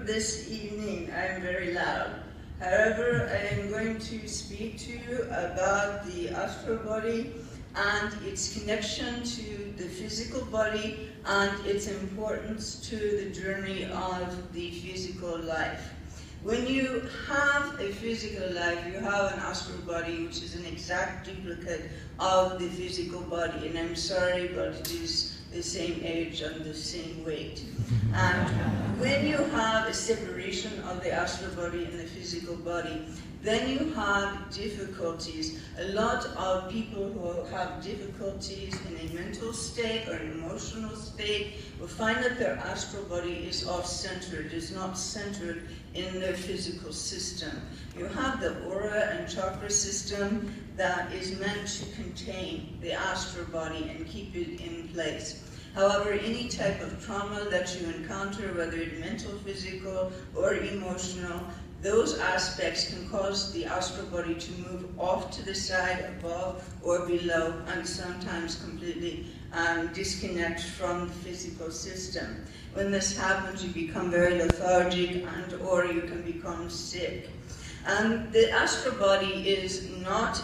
this evening I am very loud. However, I am going to speak to you about the astral body and its connection to the physical body and its importance to the journey of the physical life. When you have a physical life, you have an astral body which is an exact duplicate of the physical body. And I'm sorry, but it is the same age and the same weight. And when you have a separation of the astral body and the physical body, then you have difficulties. A lot of people who have difficulties in a mental state or an emotional state will find that their astral body is off-centered, is not centered in their physical system. You have the aura and chakra system that is meant to contain the astral body and keep it in place. However, any type of trauma that you encounter, whether it's mental, physical, or emotional, those aspects can cause the astral body to move off to the side, above or below, and sometimes completely disconnect from the physical system. When this happens, you become very lethargic and or you can become sick. The astral body is not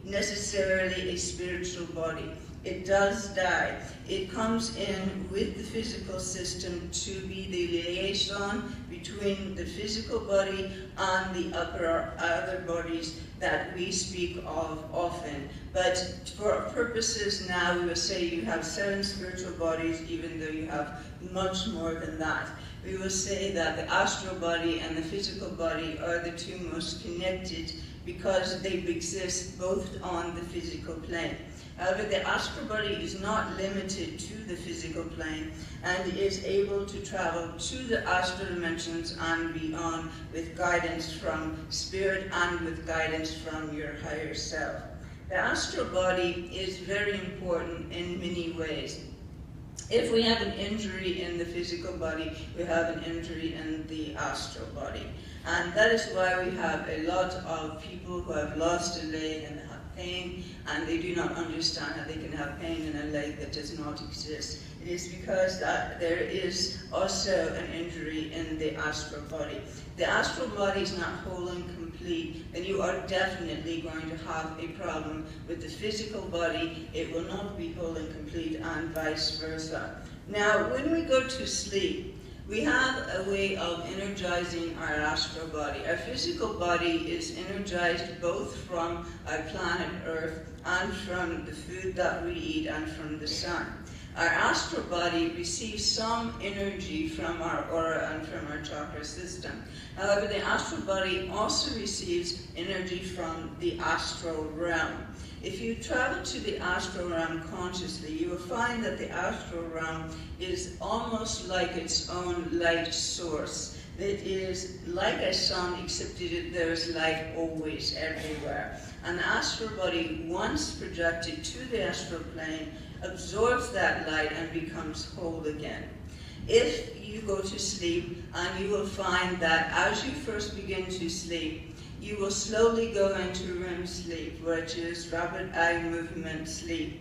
necessarily a spiritual body. It does die. It comes in with the physical system to be the liaison between the physical body and the other bodies that we speak of often. But for our purposes now, we will say you have 7 spiritual bodies, even though you have much more than that. We will say that the astral body and the physical body are the two most connected because they exist both on the physical plane. However, the astral body is not limited to the physical plane and is able to travel to the astral dimensions and beyond with guidance from spirit and with guidance from your higher self. The astral body is very important in many ways. If we have an injury in the physical body, we have an injury in the astral body. And that is why we have a lot of people who have lost a leg and have pain, and they do not understand how they can have pain in a leg that does not exist. It is because there is also an injury in the astral body. The astral body is not whole and complete, then you are definitely going to have a problem with the physical body. It will not be whole and complete, and vice versa. Now, when we go to sleep, we have a way of energizing our astral body. Our physical body is energized both from our planet Earth and from the food that we eat and from the sun. Our astral body receives some energy from our aura and from our chakra system. However, the astral body also receives energy from the astral realm. If you travel to the astral realm consciously, you will find that the astral realm is almost like its own light source. It is like a sun, except there's light always, everywhere. And the astral body, once projected to the astral plane, absorbs that light and becomes whole again. If you go to sleep, and you will find that as you first begin to sleep, you will slowly go into REM sleep, which is rapid eye movement sleep.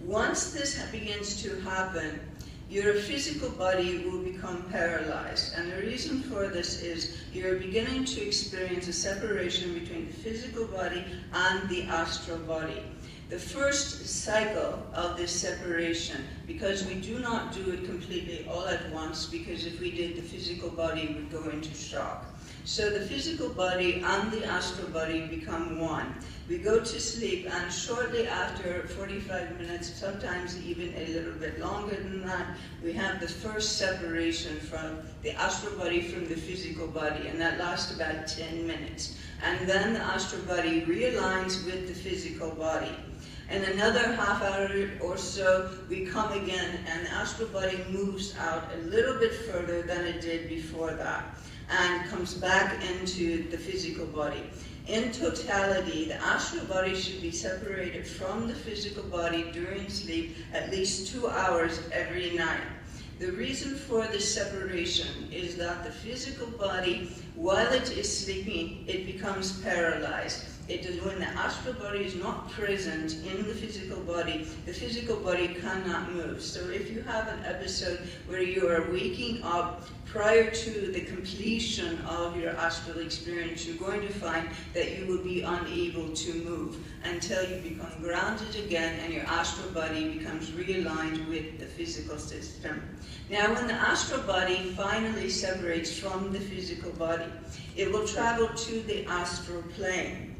Once this begins to happen, your physical body will become paralyzed. And the reason for this is you're beginning to experience a separation between the physical body and the astral body. The first cycle of this separation, because we do not do it completely all at once, because if we did, the physical body would go into shock. So the physical body and the astral body become one. We go to sleep, and shortly after 45 minutes, sometimes even a little bit longer than that, we have the first separation from the astral body from the physical body, and that lasts about 10 minutes. And then the astral body realigns with the physical body. In another half hour or so, we come again, and the astral body moves out a little bit further than it did before that, and comes back into the physical body. In totality, the astral body should be separated from the physical body during sleep at least 2 hours every night. The reason for this separation is that the physical body, while it is sleeping, it becomes paralyzed. When the astral body is not present in the physical body cannot move. So if you have an episode where you are waking up prior to the completion of your astral experience, you're going to find that you will be unable to move until you become grounded again and your astral body becomes realigned with the physical system. Now, when the astral body finally separates from the physical body, it will travel to the astral plane.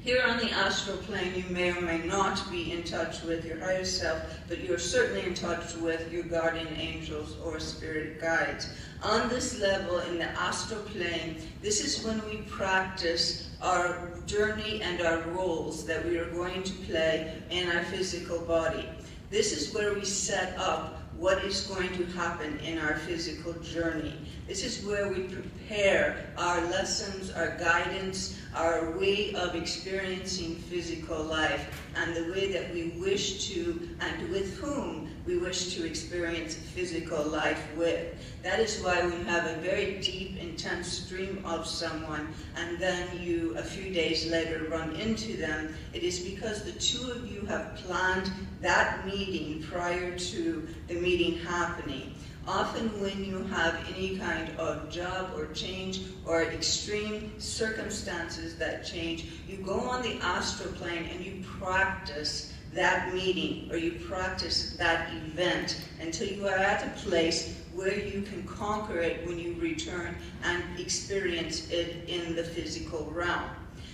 Here on the astral plane, you may or may not be in touch with your higher self, but you're certainly in touch with your guardian angels or spirit guides. On this level, in the astral plane, this is when we practice our journey and our roles that we are going to play in our physical body. This is where we set up what is going to happen in our physical journey. This is where we prepare our lessons, our guidance, our way of experiencing physical life, and the way that we wish to, and with whom we wish to experience physical life with. That is why when you have a very deep, intense dream of someone, and then you, a few days later, run into them, it is because the two of you have planned that meeting prior to the meeting happening. Often when you have any kind of job or change or extreme circumstances that change, you go on the astral plane and you practice that meeting or you practice that event until you are at a place where you can conquer it when you return and experience it in the physical realm.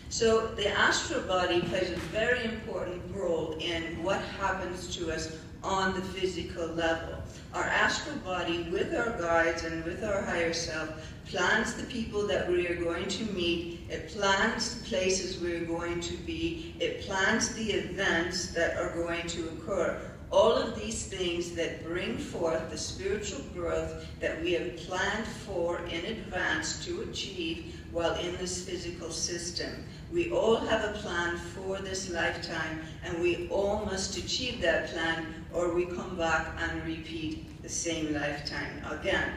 So the astral body plays a very important role in what happens to us on the physical level. Our astral body, with our guides and with our higher self, plans the people that we are going to meet, it plans the places we're going to be, it plans the events that are going to occur. All of these things that bring forth the spiritual growth that we have planned for in advance to achieve while in this physical system. We all have a plan for this lifetime, and we all must achieve that plan, or we come back and repeat the same lifetime again.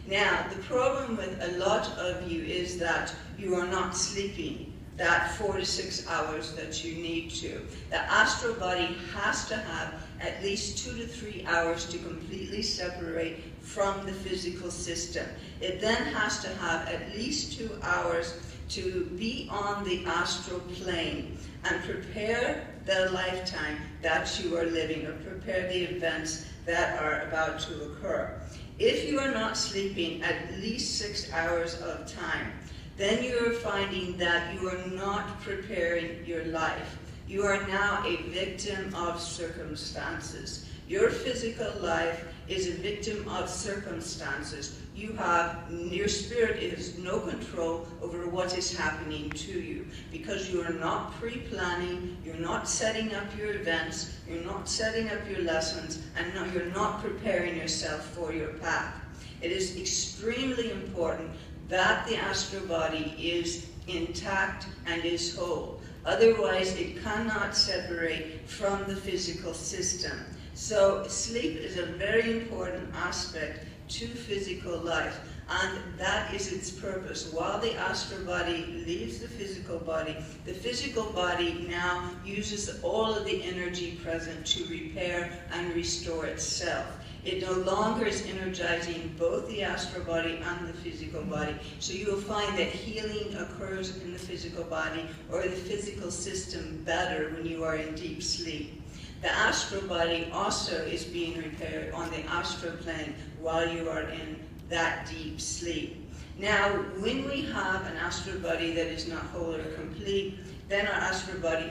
Now, the problem with a lot of you is that you are not sleeping that 4 to 6 hours that you need to. The astral body has to have at least 2 to 3 hours to completely separate from the physical system. It then has to have at least 2 hours to be on the astral plane and prepare the lifetime that you are living, or prepare the events that are about to occur. If you are not sleeping at least 6 hours of time, then you are finding that you are not preparing your life. You are now a victim of circumstances. Your physical life is a victim of circumstances. Your spirit has no control over what is happening to you, because you are not pre-planning, you're not setting up your events, you're not setting up your lessons, and you're not preparing yourself for your path. It is extremely important that the astral body is intact and is whole. Otherwise, it cannot separate from the physical system. So sleep is a very important aspect to physical life, and that is its purpose. While the astral body leaves the physical body now uses all of the energy present to repair and restore itself. It no longer is energizing both the astral body and the physical body. So you will find that healing occurs in the physical body or the physical system better when you are in deep sleep. The astral body also is being repaired on the astral plane while you are in that deep sleep. Now, when we have an astral body that is not whole or complete, then our astral body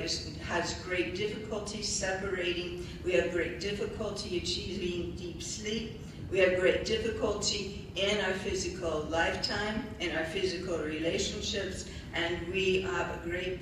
has great difficulty separating. We have great difficulty achieving deep sleep. We have great difficulty in our physical lifetime, in our physical relationships, and we have a great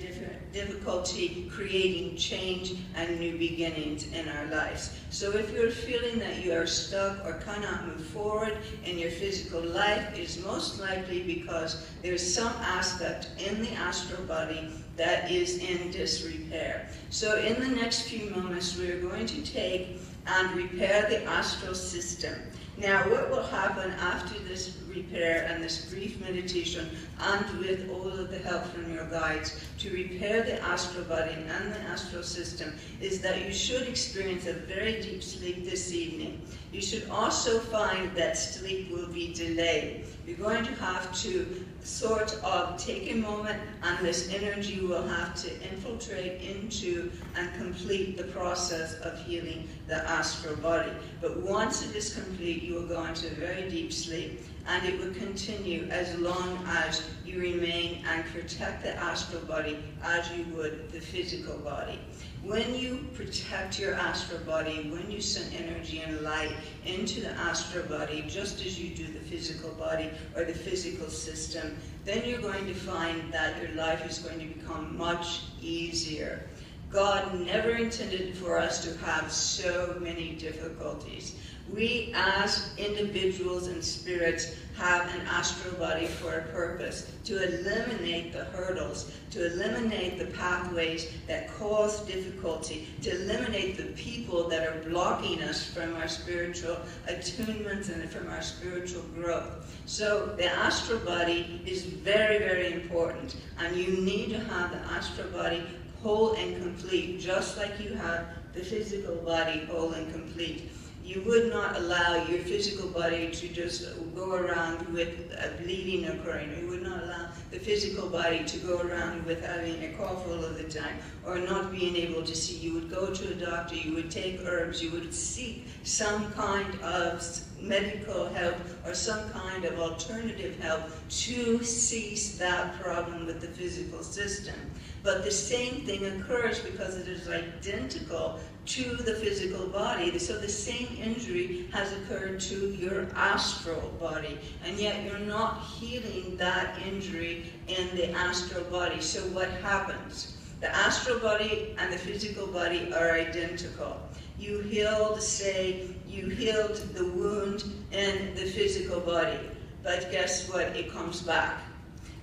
difficulty creating change and new beginnings in our lives. So if you're feeling that you are stuck or cannot move forward in your physical life, it is most likely because there's some aspect in the astral body that is in disrepair. So in the next few moments, we're going to take and repair the astral system. Now, what will happen after this repair and this brief meditation, and with all of the help from your guides, to repair the astral body and the astral system, is that you should experience a very deep sleep this evening. You should also find that sleep will be delayed. You're going to have to sort of take a moment, and this energy will have to infiltrate into and complete the process of healing the astral body. But once it is complete, you will go into a very deep sleep, and it will continue as long as you remain and protect the astral body as you would the physical body. When you protect your astral body, when you send energy and light into the astral body, just as you do the physical body or the physical system, then you're going to find that your life is going to become much easier. God never intended for us to have so many difficulties. We as individuals and spirits have an astral body for a purpose, to eliminate the hurdles, to eliminate the pathways that cause difficulty, to eliminate the people that are blocking us from our spiritual attunements and from our spiritual growth. So the astral body is very, very important, and you need to have the astral body whole and complete, just like you have the physical body whole and complete. You would not allow your physical body to just go around with a bleeding occurring. You would not allow the physical body to go around with having a cough all of the time or not being able to see. You would go to a doctor, you would take herbs, you would seek some kind of medical help or some kind of alternative help to cease that problem with the physical system. But the same thing occurs because it is identical to the physical body. So the same injury has occurred to your astral body, and yet you're not healing that injury in the astral body. So what happens? The astral body and the physical body are identical. You healed, say, you healed the wound in the physical body, but guess what? It comes back.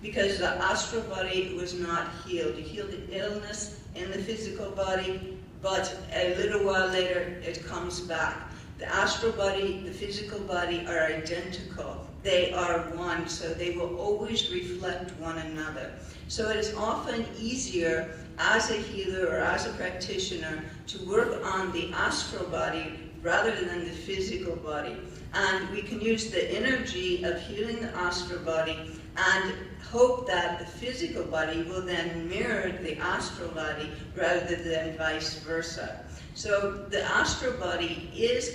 Because the astral body was not healed. You healed the illness in the physical body, but a little while later it comes back. The astral body, the physical body are identical. They are one, so they will always reflect one another. So it is often easier as a healer or as a practitioner to work on the astral body rather than the physical body. And we can use the energy of healing the astral body and hope that the physical body will then mirror the astral body rather than vice versa. So the astral body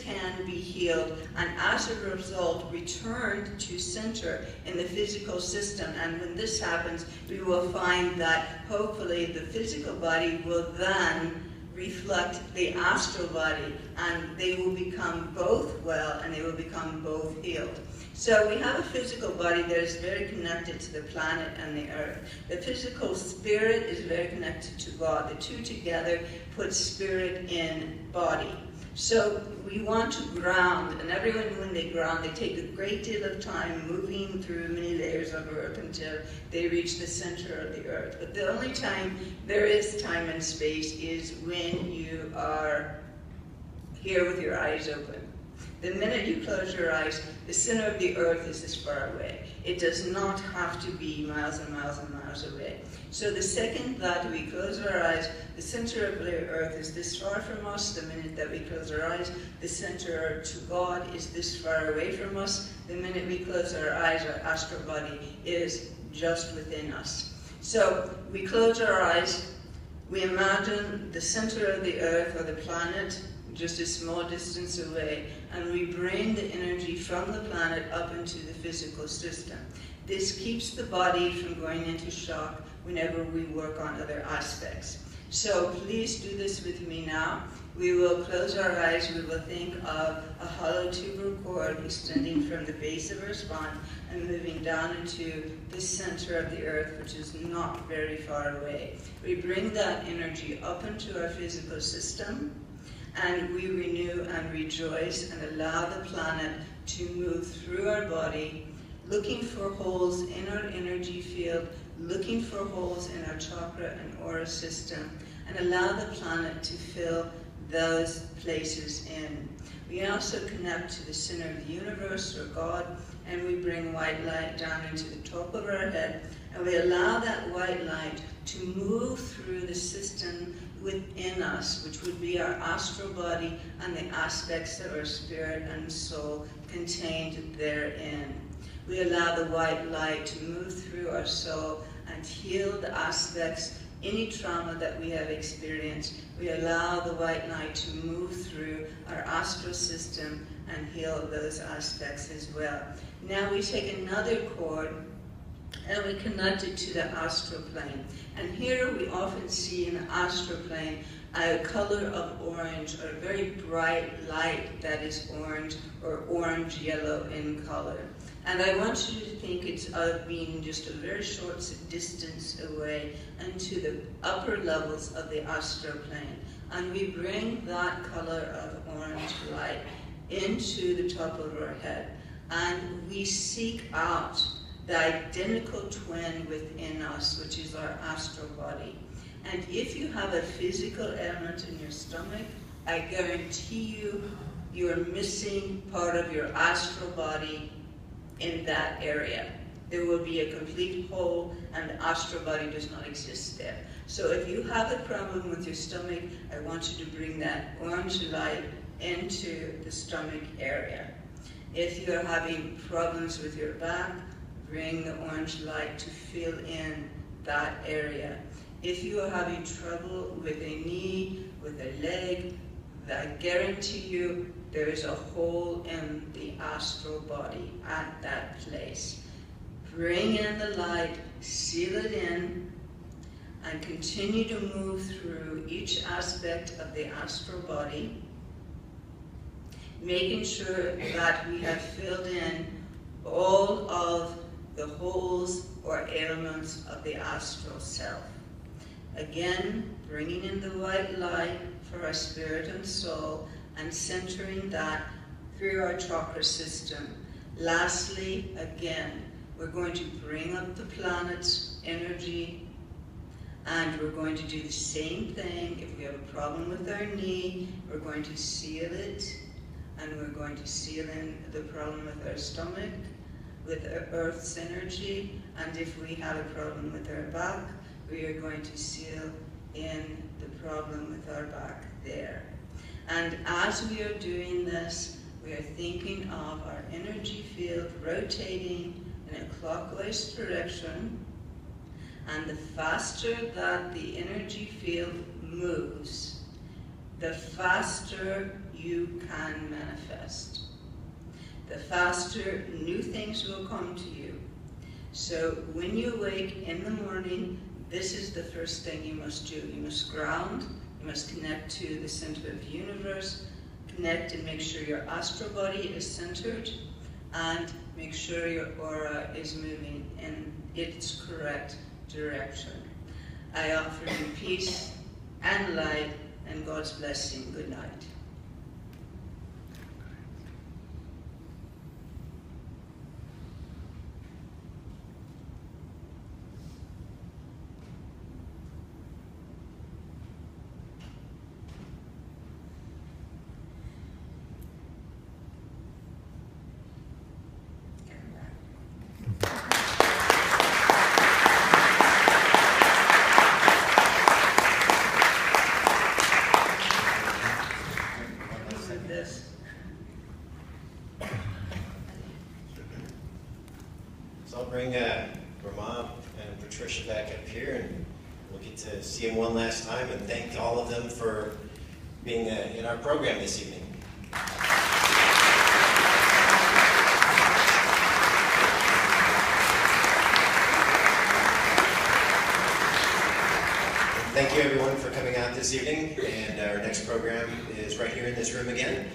can be healed, and as a result returned to center in the physical system. And when this happens, we will find that hopefully the physical body will then reflect the astral body, and they will become both well and they will become both healed. So we have a physical body that is very connected to the planet and the earth. The physical spirit is very connected to God. The two together put spirit in body. So we want to ground, and everyone when they ground, they take a great deal of time moving through many layers of earth until they reach the center of the earth. But the only time there is time and space is when you are here with your eyes open. The minute you close your eyes, the center of the earth is this far away. It does not have to be miles and miles and miles away. So the second that we close our eyes, the center of the earth is this far from us. The minute that we close our eyes, the center to God is this far away from us. The minute we close our eyes, our astral body is just within us. So we close our eyes, we imagine the center of the earth or the planet just a small distance away, and we bring the energy from the planet up into the physical system. This keeps the body from going into shock whenever we work on other aspects. So please do this with me now. We will close our eyes. We will think of a hollow tubular cord extending from the base of our spine and moving down into the center of the earth, which is not very far away. We bring that energy up into our physical system, and we renew and rejoice and allow the planet to move through our body, looking for holes in our energy field, looking for holes in our chakra and aura system, and allow the planet to fill those places in. We also connect to the center of the universe, or God, and we bring white light down into the top of our head, and we allow that white light to move through the system within us, which would be our astral body and the aspects of our spirit and soul contained therein. We allow the white light to move through our soul and heal the aspects, any trauma that we have experienced. We allow the white light to move through our astral system and heal those aspects as well. Now we take another cord and we connect it to the astral plane. And here we often see in the astral plane a color of orange, or a very bright light that is orange or orange-yellow in color. And I want you to think it's of being just a very short distance away into the upper levels of the astral plane. And we bring that color of orange light into the top of our head. And we seek out the identical twin within us, which is our astral body. And if you have a physical ailment in your stomach, I guarantee you are missing part of your astral body in that area. There will be a complete hole, and the astral body does not exist there. So if you have a problem with your stomach, I want you to bring that orange light into the stomach area. If you're having problems with your back, bring the orange light to fill in that area. If you are having trouble with a knee, with a leg, I guarantee you there is a hole in the astral body at that place. Bring in the light, seal it in, and continue to move through each aspect of the astral body, making sure that we have filled in all of the holes or ailments of the astral self. Again, bringing in the white light for our spirit and soul, and centering that through our chakra system. Lastly, again, we're going to bring up the planet's energy, and we're going to do the same thing. If we have a problem with our knee, we're going to seal it, and we're going to seal in the problem with our stomach, with Earth's energy, and if we have a problem with our back, we are going to seal in the problem with our back there. And as we are doing this, we are thinking of our energy field rotating in a clockwise direction, and the faster that the energy field moves, the faster you can manifest. The faster new things will come to you. So when you wake in the morning, this is the first thing you must do. You must ground, you must connect to the center of the universe, connect and make sure your astral body is centered, and make sure your aura is moving in its correct direction. I offer you peace and light and God's blessing. Good night. So I'll bring Grandma and Patricia back up here, and we'll get to see them one last time and thank all of them for being in our program this evening. Thank you everyone for coming out this evening, and our next program is right here in this room again.